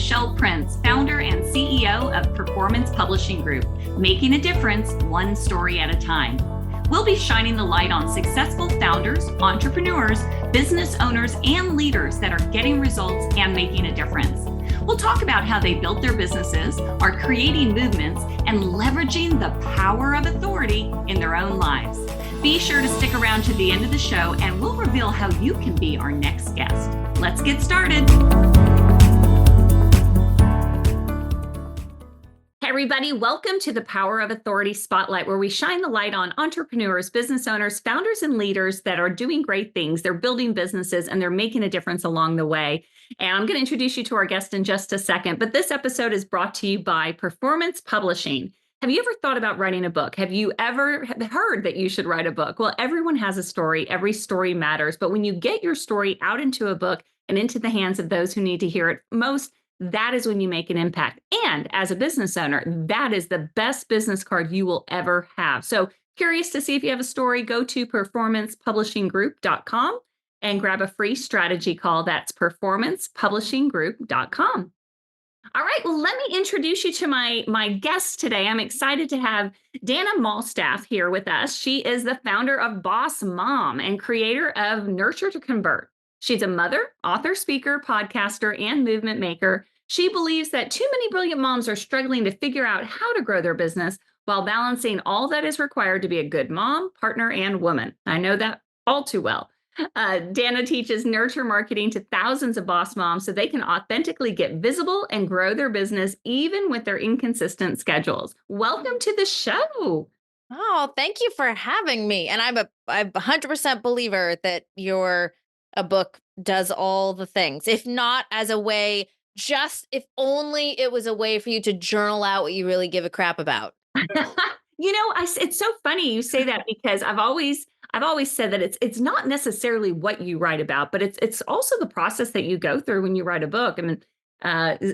Michelle Prince, founder and CEO of Performance Publishing Group, making a difference one story at a time. We'll be shining the light on successful founders, entrepreneurs, business owners, and leaders that are getting results and making a difference. We'll talk about how they built their businesses, are creating movements, and leveraging the power of authority in their own lives. Be sure to stick around to the end of the show and we'll reveal how you can be our next guest. Let's get started. Hey everybody, welcome to the Power of Authority Spotlight, where we shine the light on entrepreneurs, business owners, founders, and leaders that are doing great things. They're building businesses and they're making a difference along the way. And I'm going to introduce you to our guest in just a second, but this episode is brought to you by Performance Publishing. Have you ever thought about writing a book? Have you ever heard that you should write a book? Well, everyone has a story. Every story matters. But when you get your story out into a book and into the hands of those who need to hear it most, that is when you make an impact. And as a business owner, that is the best business card you will ever have. So curious to see if you have a story, go to performancepublishinggroup.com and grab a free strategy call. That's performancepublishinggroup.com. All right, well, let me introduce you to my guest today. I'm excited to have Dana Malstaff here with us. She is the founder of Boss Mom and creator of Nurture to Convert. She's a mother, author, speaker, podcaster, and movement maker. She believes that too many brilliant moms are struggling to figure out how to grow their business while balancing all that is required to be a good mom, partner, and woman. I know that all too well. Dana teaches nurture marketing to thousands of boss moms so they can authentically get visible and grow their business even with their inconsistent schedules. Welcome to the show. Oh, thank you for having me. And I'm a 100% believer that a book does all the things, if not as a way, just if only it was a way for you to journal out what you really give a crap about. It's so funny you say that because I've always said that it's not necessarily what you write about, but it's also the process that you go through when you write a book. I mean,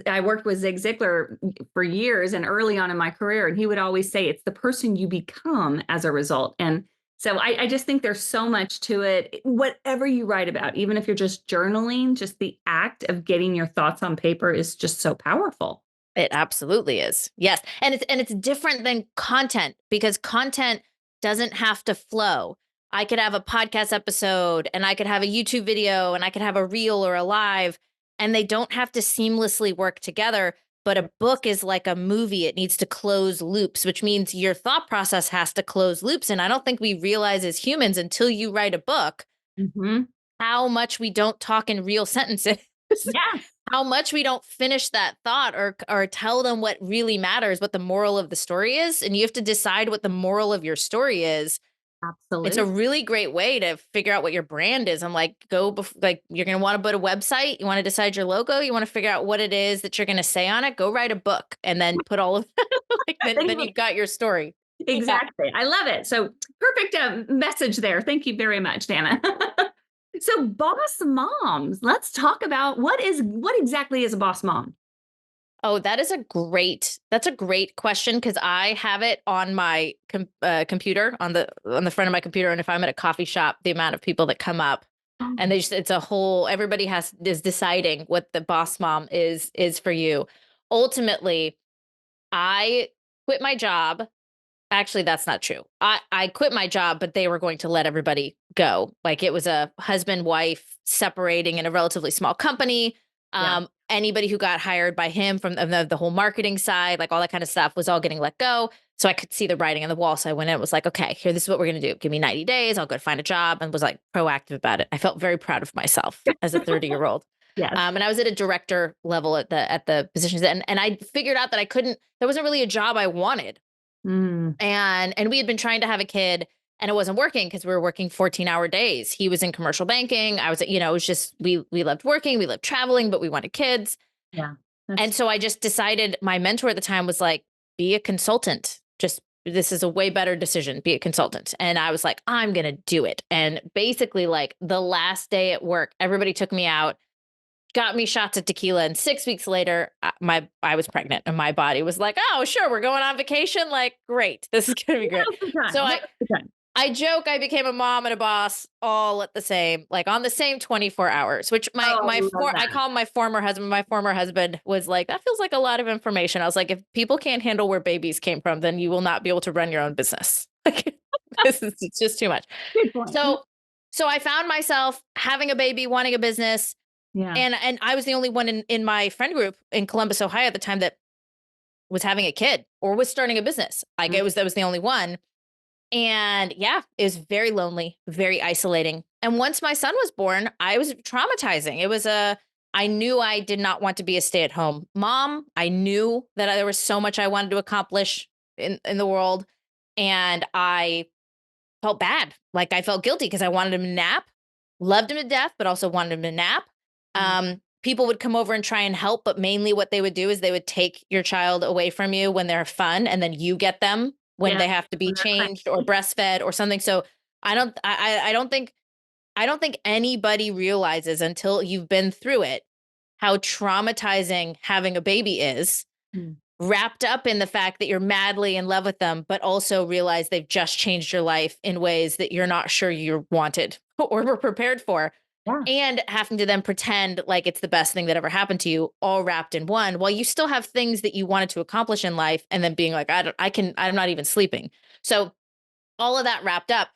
I worked with Zig Ziglar for years and early on in my career, and he would always say it's the person you become as a result. And so I just think there's so much to it. Whatever you write about, even if you're just journaling, just the act of getting your thoughts on paper is just so powerful. It absolutely is. Yes. And it's different than content because content doesn't have to flow. I could have a podcast episode and I could have a YouTube video and I could have a reel or a live, and they don't have to seamlessly work together. But a book is like a movie. It needs to close loops, which means your thought process has to close loops. And I don't think we realize as humans until you write a book, how much we don't talk in real sentences. Yeah. How much we don't finish that thought or tell them what really matters, what the moral of the story is. And you have to decide what the moral of your story is. Absolutely. It's a really great way to figure out what your brand is. I'm like, you're going to want to put a website. You want to decide your logo. You want to figure out what it is that you're going to say on it. Go write a book and then put all of then you've got your story. Exactly. Yeah. I love it. So perfect message there. Thank you very much, Dana. So boss moms, let's talk about what exactly is a boss mom? Oh, that's a great question because I have it on my computer on the front of my computer. And if I'm at a coffee shop, the amount of people that come up and it's a whole, everybody is deciding what the boss mom is for you. Ultimately, I quit my job. Actually, that's not true. I quit my job, but they were going to let everybody go. Like it was a husband, wife separating in a relatively small company. Anybody who got hired by him from the whole marketing side, like all that kind of stuff was all getting let go. So I could see the writing on the wall. So I went in and was like, okay, this is what we're going to do. Give me 90 days. I'll go find a job, and was like proactive about it. I felt very proud of myself as a 30-year-old. Yes. And I was at a director level at the positions. And I figured out that there wasn't really a job I wanted. And we had been trying to have a kid and it wasn't working because we were working 14-hour days. He was in commercial banking. I was, it was just, we loved working, we loved traveling, but we wanted kids. Yeah. And so I just decided, my mentor at the time was like, be a consultant. This is a way better decision. Be a consultant. And I was like, I'm going to do it. And basically like the last day at work, everybody took me out, got me shots of tequila. And 6 weeks later, I was pregnant and my body was like, oh, sure, we're going on vacation. Like, great. This is going to be great. So I joke I became a mom and a boss all at the same, like on the same 24 hours, which Oh, I love I that. call my former husband. My former husband was like, that feels like a lot of information. I was like, if people can't handle where babies came from, then you will not be able to run your own business. Like it's just too much. Good point. So so I found myself having a baby, wanting a business, Yeah. and I was the only one in my friend group in Columbus, Ohio at the time that was having a kid or was starting a business. Like Mm. that was the only one. And yeah, it was very lonely, very isolating. And once my son was born, I was traumatizing. I knew I did not want to be a stay-at-home mom. I knew that there was so much I wanted to accomplish in the world. And I felt bad. Like I felt guilty because I wanted him to nap, loved him to death, but also wanted him to nap. Mm. People would come over and try and help, but mainly what they would do is they would take your child away from you when they're fun, and then you get them when Yeah. they have to be When they're changed or cranky. breastfed or something. So I don't think anybody realizes until you've been through it how traumatizing having a baby is, Mm. wrapped up in the fact that you're madly in love with them, but also realize they've just changed your life in ways that you're not sure you wanted or were prepared for. Yeah. And having to then pretend like it's the best thing that ever happened to you, all wrapped in one, while you still have things that you wanted to accomplish in life, and then being like, I'm not even sleeping. So all of that wrapped up.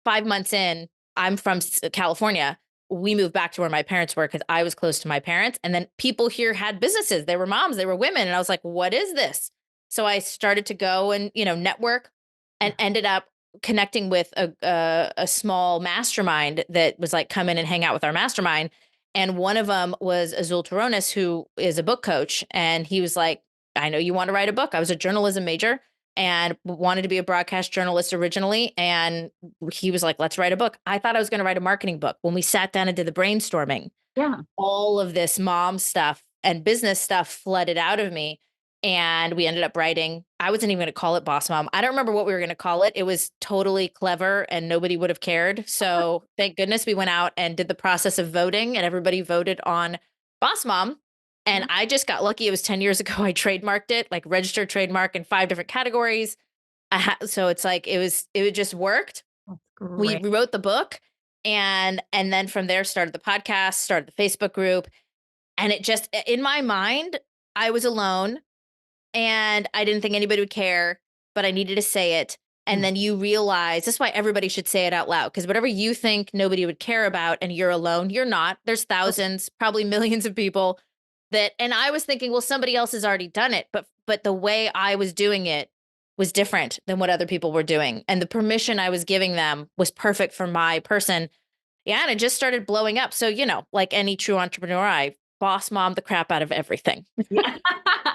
5 months in, I'm from California. We moved back to where my parents were because I was close to my parents. And then people here had businesses. They were moms, they were women. And I was like, what is this? So I started to go and, network and ended up connecting with a small mastermind that was like, come in and hang out with our mastermind. And one of them was Azul Toronis, who is a book coach. And he was like, I know you want to write a book. I was a journalism major and wanted to be a broadcast journalist originally. And he was like, let's write a book. I thought I was going to write a marketing book. When we sat down and did the brainstorming, Yeah. all of this mom stuff and business stuff flooded out of me. And we ended up writing, I wasn't even going to call it Boss Mom. I don't remember what we were going to call it. It was totally clever and nobody would have cared. So thank goodness we went out and did the process of voting and everybody voted on Boss Mom. And Yeah. I just got lucky. It was 10 years ago. I trademarked it, like registered trademark in 5 different categories. So it's like, it just worked. That's We great. wrote the book and then from there started the podcast, started the Facebook group. And it just, in my mind, I was alone and I didn't think anybody would care, but I needed to say it. And Mm. then you realize that's why everybody should say it out loud. Because whatever you think nobody would care about and you're alone, you're not. There's thousands, probably millions of people that, and I was thinking, well, somebody else has already done it. But the way I was doing it was different than what other people were doing. And the permission I was giving them was perfect for my person. Yeah. And it just started blowing up. So, like any true entrepreneur, I boss mom the crap out of everything. Yeah.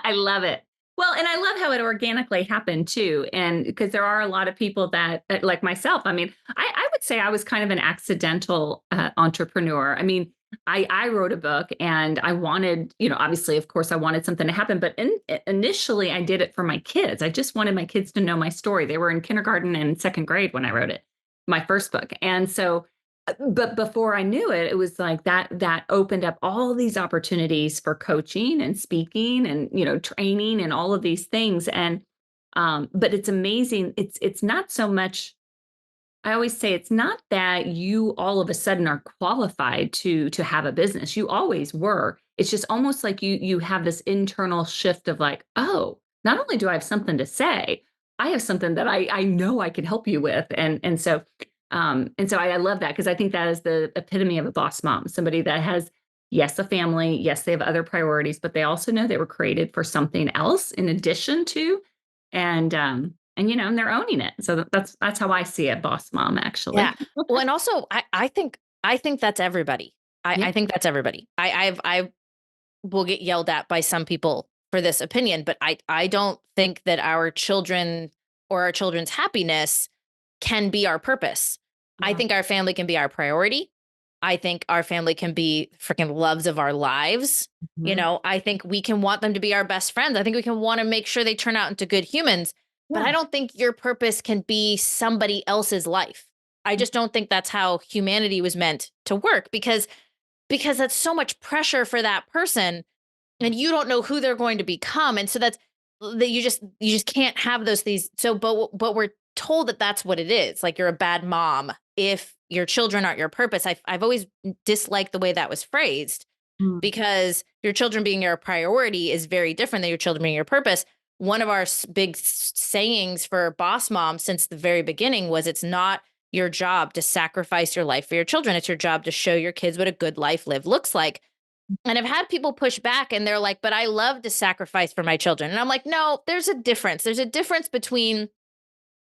I love it. Well, and I love how it organically happened too. And because there are a lot of people that, like myself, I mean, I would say I was kind of an accidental entrepreneur. I mean, I wrote a book and I wanted, obviously, of course, I wanted something to happen. But initially, I did it for my kids. I just wanted my kids to know my story. They were in kindergarten and second grade when I wrote it, my first book. And so but before I knew it, it was like that opened up all these opportunities for coaching and speaking and, training and all of these things. And but it's amazing. It's not so much, I always say it's not that you all of a sudden are qualified to have a business. You always were. It's just almost like you have this internal shift of like, oh, not only do I have something to say, I have something that I know I can help you with. And so I love that because I think that is the epitome of a boss mom, somebody that has, yes, a family, yes, they have other priorities, but they also know they were created for something else in addition to, and they're owning it. So that's how I see it, boss mom, Yeah. actually. Well, and also I think that's everybody. Yeah. I think that's everybody. I will get yelled at by some people for this opinion, but I don't think that our children or our children's happiness can be our purpose. I Yeah. think our family can be our priority. I think our family can be freaking loves of our lives. Mhm. I think we can want them to be our best friends. I think we can want to make sure they turn out into good humans, but I Yeah. don't think your purpose can be somebody else's life. I just don't think that's how humanity was meant to work because that's so much pressure for that person and you don't know who they're going to become and so that's that you just can't have those things so but we're told that that's what it is. Like you're a bad mom if your children aren't your purpose. I've always disliked the way that was phrased Mm, because your children being your priority is very different than your children being your purpose. One of our big sayings for boss mom since the very beginning was it's not your job to sacrifice your life for your children. It's your job to show your kids what a good life lived looks like. And I've had people push back and they're like, but I love to sacrifice for my children. And I'm like, no, there's a difference. There's a difference between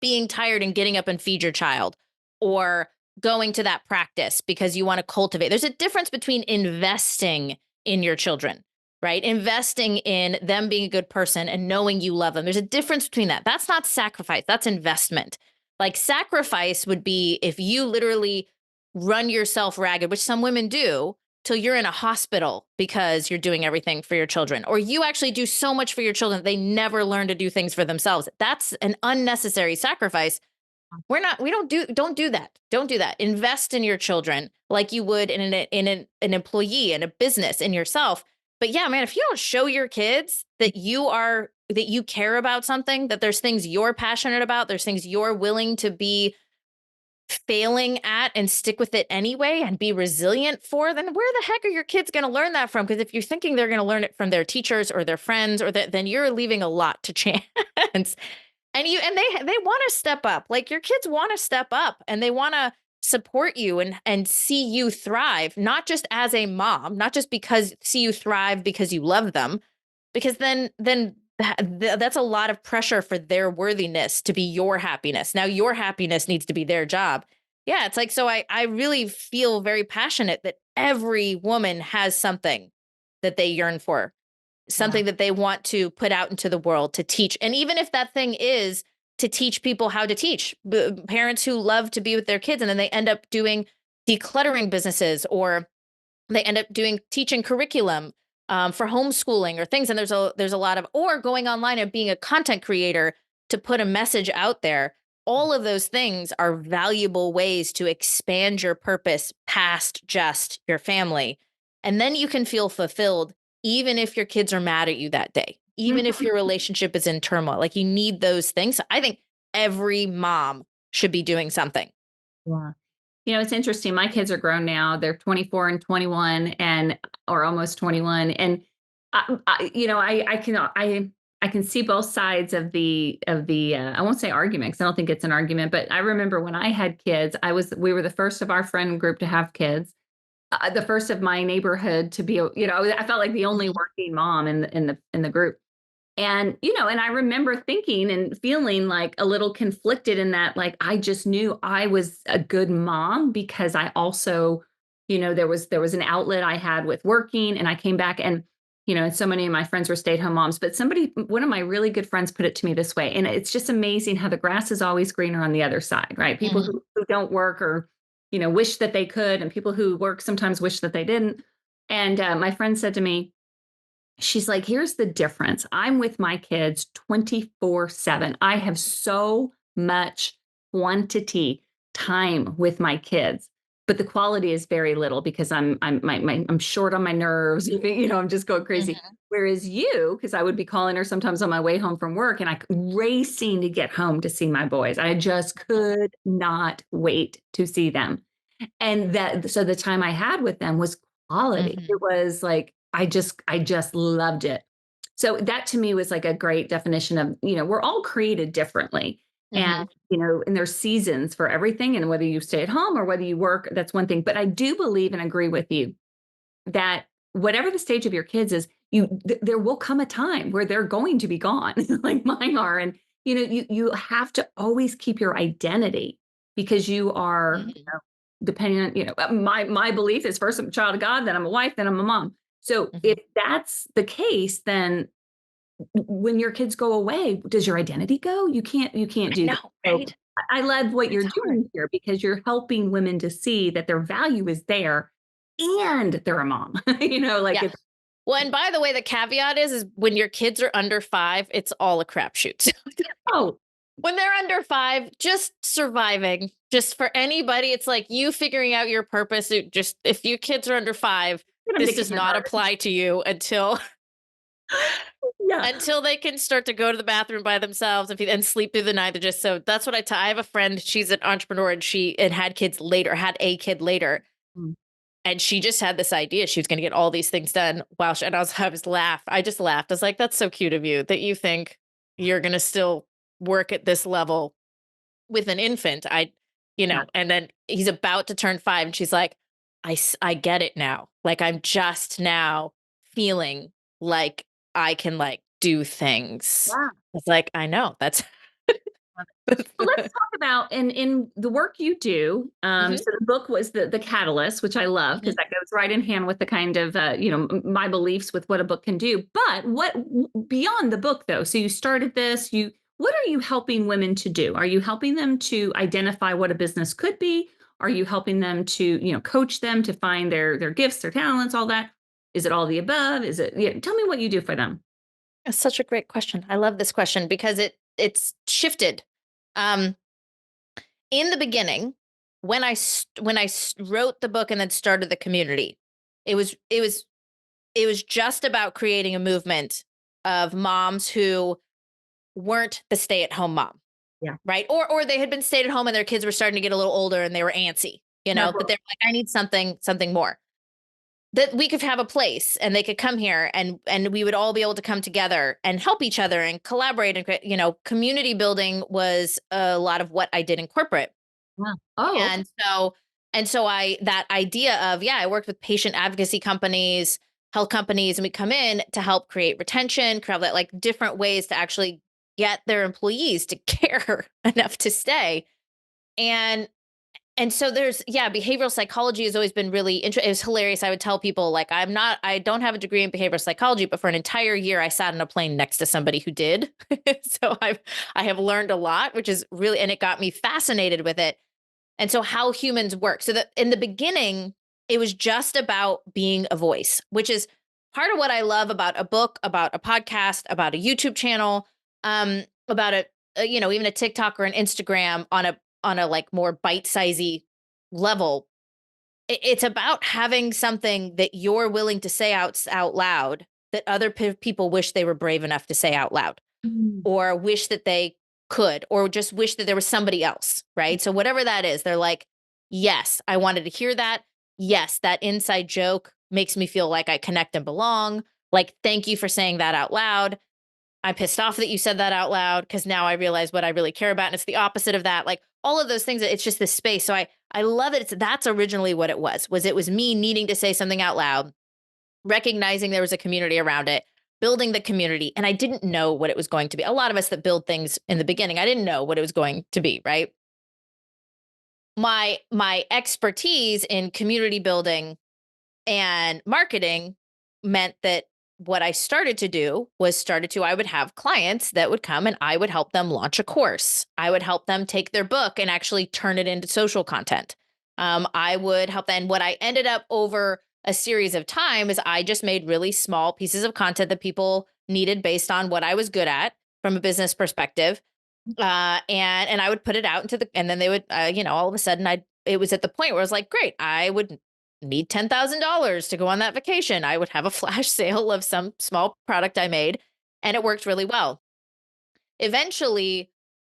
being tired and getting up and feed your child or going to that practice because you want to cultivate. There's a difference between investing in your children, right? Investing in them being a good person and knowing you love them. There's a difference between that. That's not sacrifice, that's investment. Like sacrifice would be if you literally run yourself ragged, which some women do, till you're in a hospital because you're doing everything for your children, or you actually do so much for your children they never learn to do things for themselves. That's an unnecessary sacrifice. We don't do that. Don't do that. Invest in your children like you would in an employee, in a business, in yourself. But yeah, man, if you don't show your kids that you care about something, that there's things you're passionate about, there's things you're willing to be failing at and stick with it anyway and be resilient for, then where the heck are your kids going to learn that from? Because if you're thinking they're going to learn it from their teachers or their friends, or that, then you're leaving a lot to chance. And they want to step up. Like your kids want to step up and they want to support you and see you thrive, not just as a mom, not just because see you thrive because you love them, because that's a lot of pressure for their worthiness to be your happiness. Now your happiness needs to be their job. Yeah, it's like, so I really feel very passionate that every woman has something that they yearn for, yeah. something that they want to put out into the world to teach. And even if that thing is to teach people how to teach, parents who love to be with their kids and then they end up doing decluttering businesses, or they end up doing teaching curriculum for homeschooling or things. And there's a lot of, or going online and being a content creator to put a message out there. All of those things are valuable ways to expand your purpose past just your family. And then you can feel fulfilled, even if your kids are mad at you that day, even if your relationship is in turmoil. Like you need those things. So I think every mom should be doing something. Yeah. It's interesting. My kids are grown now. They're 24 and 21 and or almost 21. And I can see both sides of the I won't say argument because I don't think it's an argument, but I remember when I had kids, we were the first of our friend group to have kids. The first of my neighborhood to be, I felt like the only Mhm. working mom in the group. And I remember thinking and feeling like a little conflicted in that, like, I just knew I was a good mom because I also, there was an outlet I had with working and I came back and so many of my friends were stay-at-home moms, but one of my really good friends put it to me this way. And it's just amazing how the grass is always greener on the other side, right? People Mhm. who don't work or wish that they could, and people who work sometimes wish that they didn't. And my friend said to me, she's like, here's the difference. I'm with my kids 24/7. I have so much quantity time with my kids, but the quality is very little because I'm short on my nerves. I'm just going crazy. Mhm. Whereas you, because I would be calling her sometimes on my way home from work and racing to get home to see my boys. I just could not wait to see them. And so the time I had with them was quality. Mhm. It was like, I just loved it. So that to me was like a great definition of we're all created differently. Mhm. And there's seasons for everything. And whether you stay at home or whether you work, that's one thing. But I do believe and agree with you that whatever the stage of your kids is, there will come a time where they're going to be gone, like mine are. And you have to always keep your identity because you are Mhm. depending on my belief is first I'm a child of God, then I'm a wife, then I'm a mom. So Mhm. if that's the case, then when your kids go away, does your identity go? You can't I do that. know, So right? I love what It's you're hard. doing here because you're helping women to see that their value is there and they're a mom. Like Yeah. it's Well, and by the way, the caveat is when your kids are under 5, it's all a crapshoot. oh, When they're under 5, just surviving. Just for anybody, it's like you figuring out your purpose. Just if your kids are under 5, get them to this does not kindergarten. apply to you until Yeah. until they can start to go to the bathroom by themselves and sleep through the night. They're just so that's what I have a friend, she's an entrepreneur and she had kids later, had a kid later. Mm. And she just had this idea she was going to get all these things done while she, and I just laughed. I was like, that's so cute of you that you think you're going to still work at this level with an infant. Yeah. And then he's about to turn 5 and she's like, I get it now. Like, I'm just now feeling like I can like do things. Yeah. It's like, I know that's, Well, let's talk about in the work you do. Mhm, So the book was the catalyst, which I love because mhm. that goes right in hand with the kind of my beliefs with what a book can do. But beyond the book though? So you started this. What are you helping women to do? Are you helping them to identify what a business could be? Are you helping them to coach them to find their gifts, their talents, all that? Is it all the above? Is it? Yeah, tell me what you do for them. That's such a great question. I love this question because it's shifted. Um, in the beginning, when wrote the book and then started the community, it was it was it was just about creating a movement of moms who weren't the stay-at-home mom, Yeah. right? Or they had been stayed at home and their kids were starting to get a little older and they were antsy, but they're like, I need something more. That we could have a place and they could come here and we would all be able to come together and help each other and collaborate and community building was a lot of what I did in corporate. Yeah. Oh, okay. And so I that idea of, yeah, I worked with patient advocacy companies, health companies, and we come in to help create retention, create that like different ways to actually get their employees to care enough to stay. And and so there's, yeah, behavioral psychology has always been really interesting. It was hilarious. I would tell people like I don't have a degree in behavioral psychology, but for an entire year I sat in a plane next to somebody who did. So I have learned a lot, which is really, and it got me fascinated with it. And so how humans work. So that in the beginning, it was just about being a voice, which is part of what I love about a book, about a podcast, about a YouTube channel, about even a TikTok or an Instagram on a like more bite-sizey level. It's about having something that you're willing to say out loud that other people wish they were brave enough to say out loud Mm. or wish that they could, or just wish that there was somebody else, right? So whatever that is, they're like, yes, I wanted to hear that. Yes, that inside joke makes me feel like I connect and belong. Like, thank you for saying that out loud. I'm pissed off that you said that out loud because now I realize what I really care about. And it's the opposite of that. Like all of those things, it's just this space. So I love it. That's originally what it was me needing to say something out loud, recognizing there was a community around it, building the community. And I didn't know what it was going to be. A lot of us that build things in the beginning, I didn't know what it was going to be, right? My expertise in community building and marketing meant that what I started to do was I would have clients that would come and I would help them launch a course. I would help them take their book and actually turn it into social content. I would help them. What I ended up over a series of time is I just made really small pieces of content that people needed based on what I was good at from a business perspective. And I would put it out and then they would, all of a sudden it was at the point where I was like, great, I would need $10,000 to go on that vacation. I would have a flash sale of some small product I made, and it worked really well. Eventually,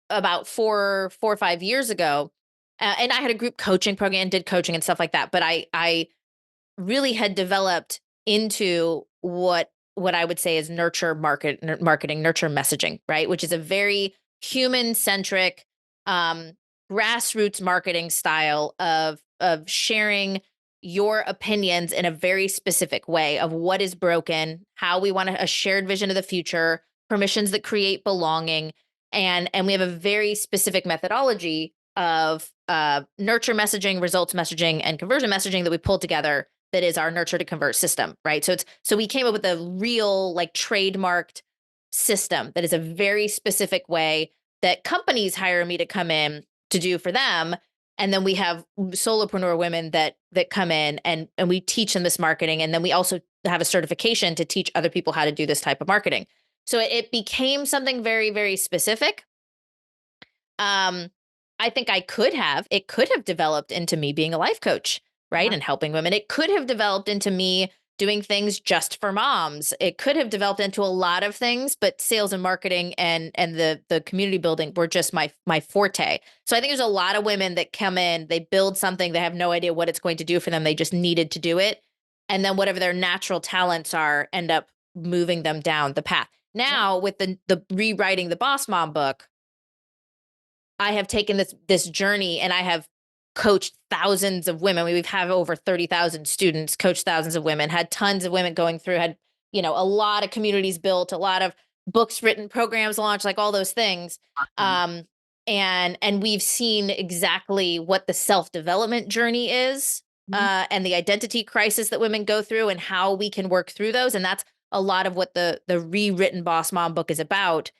about 4 or 5 years ago, and I had a group coaching program, did coaching and stuff like that. But I really had developed into what I would say is marketing, nurture messaging, right? Which is a very human centric, um, grassroots marketing style of sharing your opinions in a very specific way of what is broken, how we want a shared vision of the future, permissions that create belonging, and we have a very specific methodology of nurture messaging, results messaging, and conversion messaging that we pulled together that is our nurture to convert system, right? So we came up with a real like trademarked system that is a very specific way that companies hire me to come in to do for them. And then we have solopreneur women that come in and we teach them this marketing. And then we also have a certification to teach other people how to do this type of marketing. So it became something very, very specific. Um, I think it could have developed into me being a life coach, right? Yeah. And helping women. It could have developed into me doing things just for moms. It could have developed into a lot of things, but sales and marketing and the community building were just my forte. So I think there's a lot of women that come in, they build something, they have no idea what it's going to do for them. They just needed to do it. And then whatever their natural talents are, end up moving them down the path. Now with the rewriting the Boss Mom book, I have taken this journey and I have coached thousands of women. We've had over 30,000 students, coached thousands of women, had tons of women going through, had, a lot of communities built, a lot of books written, programs launched, like all those things. Awesome. And we've seen exactly what the self-development journey is, and the identity crisis that women go through and how we can work through those. And that's a lot of what the rewritten Boss Mom book is about.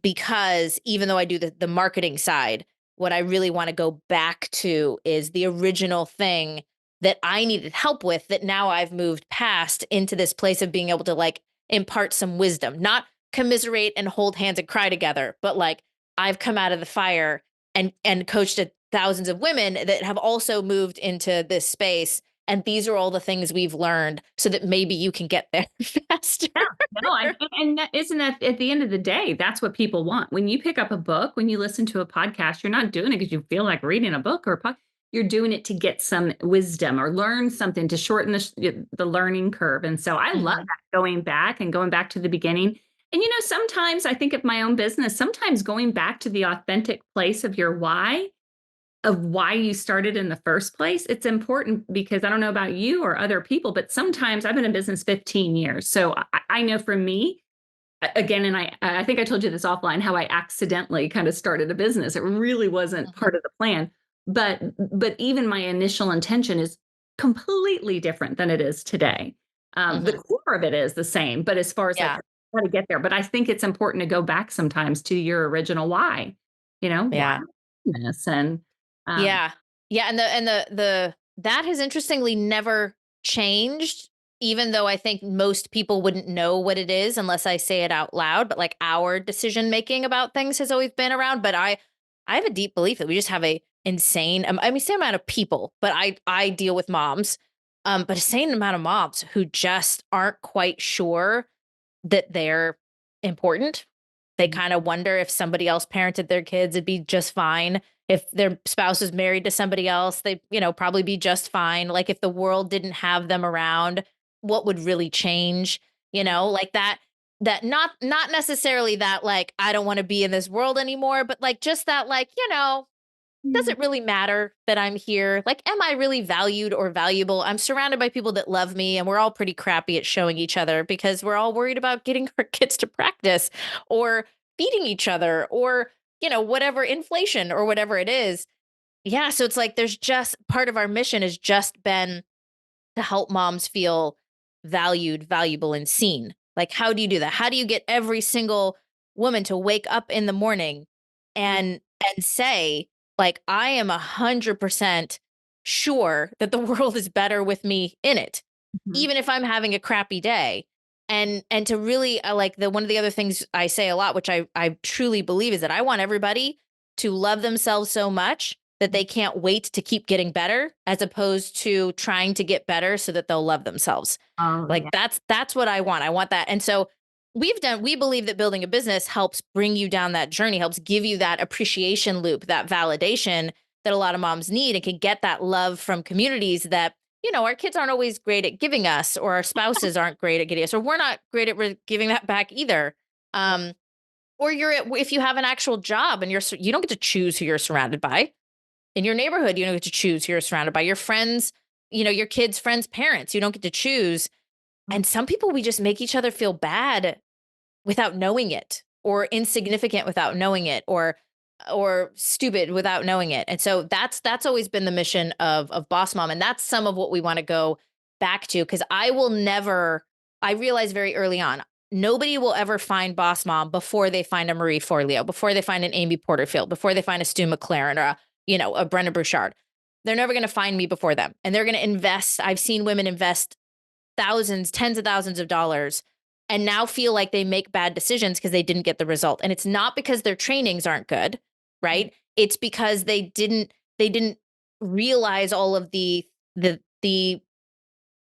Because even though I do the marketing side, what I really want to go back to is the original thing that I needed help with, that now I've moved past into this place of being able to like impart some wisdom, not commiserate and hold hands and cry together, but like I've come out of the fire and coached thousands of women that have also moved into this space. And these are all the things we've learned so that maybe you can get there faster. Yeah, no, and isn't that at the end of the day, that's what people want. When you pick up a book, when you listen to a podcast, you're not doing it because you feel like reading a book or you're doing it to get some wisdom or learn something to shorten the learning curve. And so I love Mhm. that, going back to the beginning. And sometimes I think of my own business, sometimes going back to the authentic place of your why, of why you started in the first place. It's important because I don't know about you or other people, but sometimes I've been in business 15 years. So I know for me, again, and I think I told you this offline, how I accidentally kind of started a business. It really wasn't Mhm. part of the plan. But even my initial intention is completely different than it is today. The Mhm. core of it is the same, but as far as like Yeah. how to get there, but I think it's important to go back sometimes to your original why. Why Yeah. this and um, Yeah. Yeah, and the that has interestingly never changed, even though I think most people wouldn't know what it is unless I say it out loud, but like our decision making about things has always been around, but I have a deep belief that we just have a insane I mean same amount of people, but I deal with moms. But a insane amount of moms who just aren't quite sure that they're important. They kind of wonder if somebody else parented their kids, it'd be just fine. If their spouse is married to somebody else, they, probably be just fine. Like if the world didn't have them around, what would really change? Like that not necessarily that like I don't want to be in this world anymore, but like just that like, does yeah. it really matter that I'm here? Like, am I really valued or valuable? I'm surrounded by people that love me, and we're all pretty crappy at showing each other because we're all worried about getting our kids to practice or feeding each other or, whatever inflation or whatever it is. Yeah. So it's like there's just part of our mission has just been to help moms feel valued, valuable, and seen. Like, how do you do that? How do you get every single woman to wake up in the morning and say, like, I am 100% sure that the world is better with me in it, Mhm. even if I'm having a crappy day. And to really like the one of the other things I say a lot, which I truly believe, is that I want everybody to love themselves so much that they can't wait to keep getting better, as opposed to trying to get better so that they'll love themselves. Oh, Like yeah. that's what I want. I want that. And so we believe that building a business helps bring you down that journey, helps give you that appreciation loop, that validation that a lot of moms need, and can get that love from communities that, our kids aren't always great at giving us, or our spouses aren't great at getting us, or we're not great at giving that back either. Um, or if you have an actual job and you don't get to choose who you're surrounded by in your neighborhood, you don't get to choose who you're surrounded by your friends, your kids, friends, parents, you don't get to choose. And some people, we just make each other feel bad without knowing it, or insignificant without knowing it, or stupid without knowing it. And so that's always been the mission of Boss Mom. And that's some of what we want to go back to. Cause I realized very early on, nobody will ever find Boss Mom before they find a Marie Forleo, before they find an Amy Porterfield, before they find a Stu McLaren or a Brenda Bouchard. They're never going to find me before them. And they're going to invest. I've seen women invest thousands, tens of thousands of dollars, and now feel like they make bad decisions because they didn't get the result. And it's not because their trainings aren't good, right? It's because they didn't realize all of the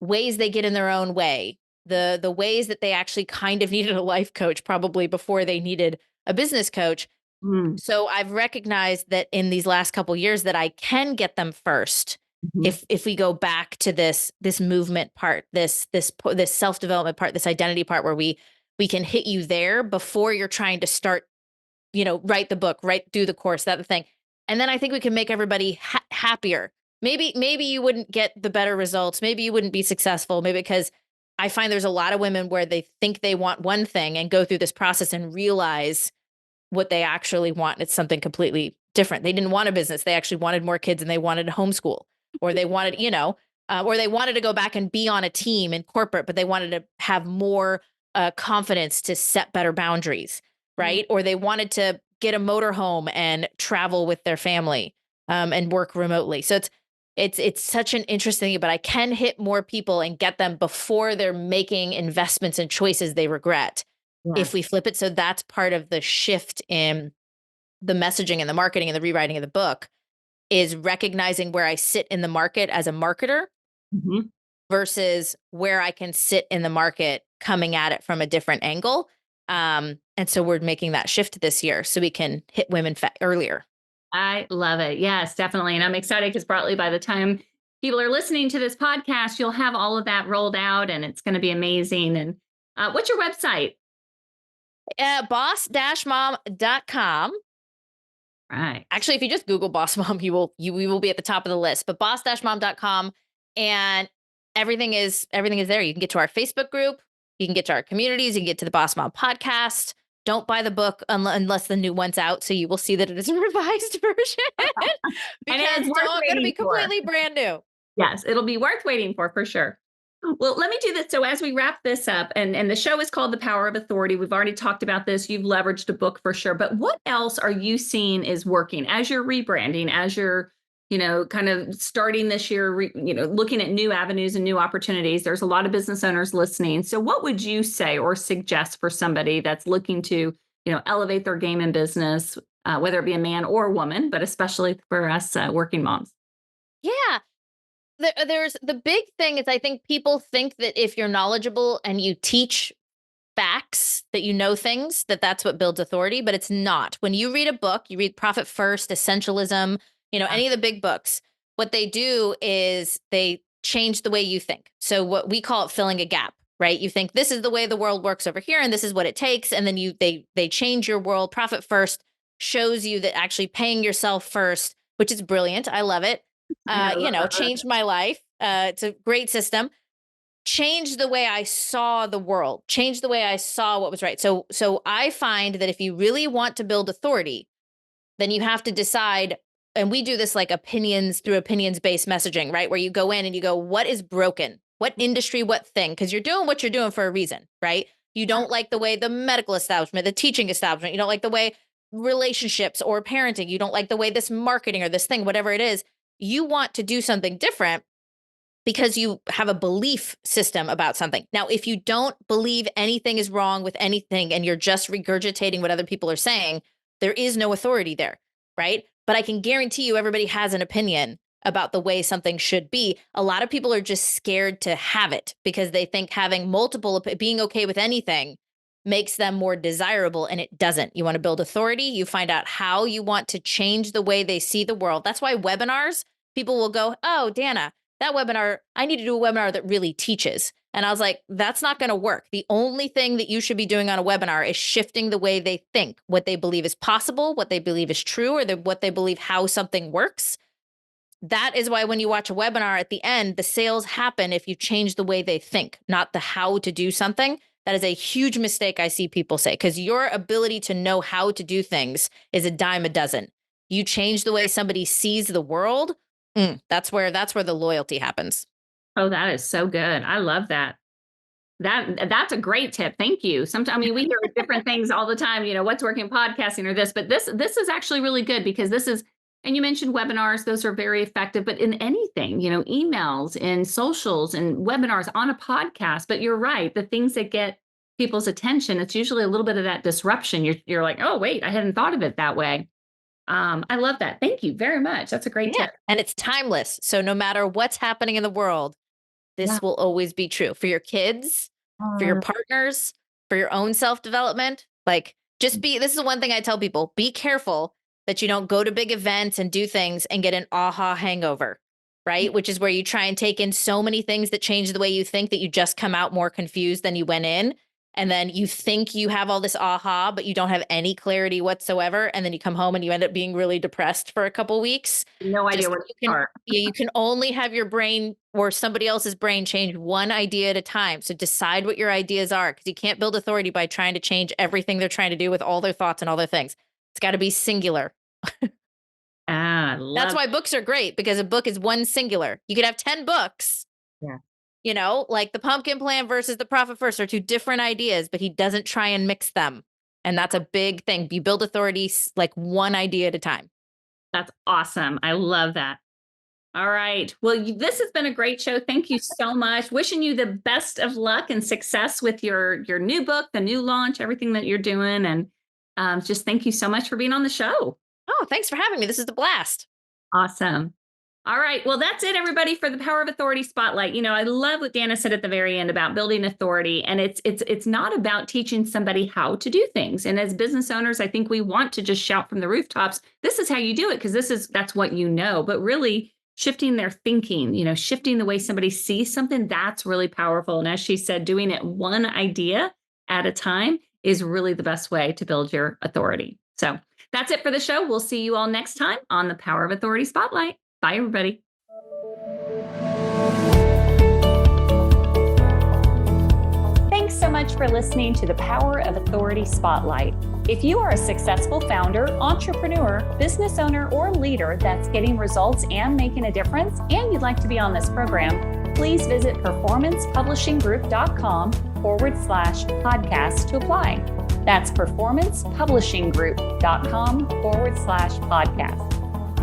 ways they get in their own way, the ways that they actually kind of needed a life coach probably before they needed a business coach. Mm, So I've recognized that in these last couple years that I can get them first mhm. if we go back to this movement part, this self-development part, this identity part where we can hit you there before you're trying to start, write the book, do the course, that the thing. And then I think we can make everybody happier. Maybe you wouldn't get the better results. Maybe you wouldn't be successful. Maybe because I find there's a lot of women where they think they want one thing and go through this process and realize what they actually want. It's something completely different. They didn't want a business. They actually wanted more kids and they wanted to homeschool, or they wanted, or they wanted to go back and be on a team in corporate, but they wanted to have more confidence to set better boundaries, Mm. right? Or they wanted to get a motorhome and travel with their family and work remotely. So it's such an interesting thing, but I can hit more people and get them before they're making investments and choices they regret if we Yes. flip it. So that's part of the shift in the messaging and the marketing and the rewriting of the book is recognizing where I sit in the market as a marketer Mhm. versus where I can sit in the market coming at it from a different angle. And so we're making that shift this year so we can hit women earlier. I love it. Yes, definitely. And I'm excited because probably by the time people are listening to this podcast, you'll have all of that rolled out and it's going to be amazing. And what's your website? Boss-mom.com. Right. Actually, if you just Google Boss Mom, we will be at the top of the list. But boss-mom.com, and everything is there. You can get to our Facebook group, you can get to our communities, you can get to the Boss Mom podcast. Don't buy the book unless the new one's out, so you will see that it is a revised version And it's because it's worth going to waiting be for. completely brand new. Yes, it'll be worth waiting for sure. Well, let me do this. So as we wrap this up, and the show is called The Power of Authority. We've already talked about this. You've leveraged a book for sure. But what else are you seeing is working as you're rebranding, as you're, kind of starting this year, looking at new avenues and new opportunities? There's a lot of business owners listening. So what would you say or suggest for somebody that's looking to, elevate their game in business, whether it be a man or a woman, but especially for us working moms? Yeah. There's the big thing is I think people think that if you're knowledgeable and you teach facts, that you know things, that's what builds authority, but it's not. When you read a book, you read Profit First, Essentialism, any of the big books, what they do is they change the way you think. So what we call it filling a gap, right? You think this is the way the world works over here and this is what it takes, and then they change your world. Profit First shows you that actually paying yourself first, which is brilliant. I love it. I know. Love that. Changed my life. It's a great system, changed the way I saw the world, changed the way I saw what was right. So I find that if you really want to build authority, then you have to decide, and we do this like opinions-based messaging, right? Where you go in and you go, what is broken? What industry, what thing? Because you're doing what you're doing for a reason, right? You don't like the way the medical establishment, the teaching establishment, you don't like the way relationships or parenting, you don't like the way this marketing or this thing, whatever it is, you want to do something different because you have a belief system about something. Now, if you don't believe anything is wrong with anything and you're just regurgitating what other people are saying, there is no authority there, right? But I can guarantee you everybody has an opinion about the way something should be. A lot of people are just scared to have it because they think having being okay with anything makes them more desirable, and it doesn't. You want to build authority, you find out how you want to change the way they see the world. That's why webinars, people will go, oh, Dana, that webinar, I need to do a webinar that really teaches. And I was like, that's not going to work. The only thing that you should be doing on a webinar is shifting the way they think, what they believe is possible, what they believe is true, or what they believe how something works. That is why when you watch a webinar at the end, the sales happen if you change the way they think, not the how to do something. That is a huge mistake I see people say, because your ability to know how to do things is a dime a dozen. You change the way somebody sees the world, that's where the loyalty happens. Oh, that is so good. I love that. That's a great tip. Thank you. Sometimes, I mean, we hear different things all the time, what's working in podcasting or this, but this is actually really good because this is, and you mentioned webinars, those are very effective, but in anything, emails and socials and webinars on a podcast, but you're right, the things that get people's attention, it's usually a little bit of that disruption. You're like, oh, wait, I hadn't thought of it that way. I love that. Thank you very much. That's a great Yeah. tip. And it's timeless. So no matter what's happening in the world, this will always be true for your kids, for your partners, for your own self-development. Like, this is the one thing I tell people, be careful that you don't go to big events and do things and get an aha hangover, right? Which is where you try and take in so many things that change the way you think that you just come out more confused than you went in. And then you think you have all this aha, but you don't have any clarity whatsoever. And then you come home and you end up being really depressed for a couple weeks. No idea where to start. You can only have your brain or somebody else's brain change one idea at a time. So decide what your ideas are, because you can't build authority by trying to change everything they're trying to do with all their thoughts and all their things. It's got to be singular. That's why books are great, because a book is one singular. You could have 10 books. Yeah. You know, like the Pumpkin Plan versus the Profit First are two different ideas, but he doesn't try and mix them. And that's a big thing. You build authority like one idea at a time. That's awesome. I love that. All right. Well, this has been a great show. Thank you so much. Wishing you the best of luck and success with your new book, the new launch, everything that you're doing. And just thank you so much for being on the show. Oh, thanks for having me. This is a blast. Awesome. All right. Well, that's it, everybody, for the Power of Authority Spotlight. You know, I love what Dana said at the very end about building authority. And it's not about teaching somebody how to do things. And as business owners, I think we want to just shout from the rooftops, this is how you do it, because that's what you know. But really shifting their thinking, you know, shifting the way somebody sees something, that's really powerful. And as she said, doing it one idea at a time is really the best way to build your authority. So that's it for the show. We'll see you all next time on the Power of Authority Spotlight. Bye, everybody. Thanks so much for listening to the Power of Authority Spotlight. If you are a successful founder, entrepreneur, business owner, or leader that's getting results and making a difference, and you'd like to be on this program, please visit performancepublishinggroup.com/podcast to apply. That's performancepublishinggroup.com/podcast.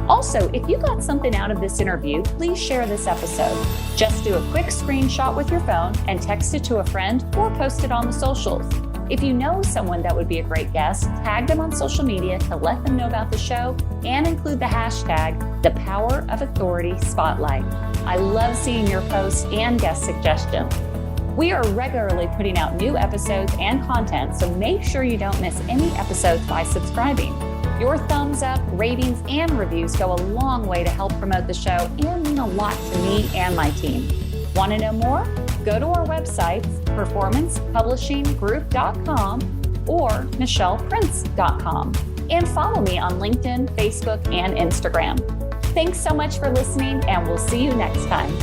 Also, if you got something out of this interview, please share this episode. Just do a quick screenshot with your phone and text it to a friend or post it on the socials. If you know someone that would be a great guest, tag them on social media to let them know about the show and include the hashtag, the Power of Authority Spotlight. I love seeing your posts and guest suggestions. We are regularly putting out new episodes and content, so make sure you don't miss any episodes by subscribing. Your thumbs up, ratings, and reviews go a long way to help promote the show and mean a lot to me and my team. Want to know more? Go to our websites, performancepublishinggroup.com or michelleprince.com, and follow me on LinkedIn, Facebook, and Instagram. Thanks so much for listening, and we'll see you next time.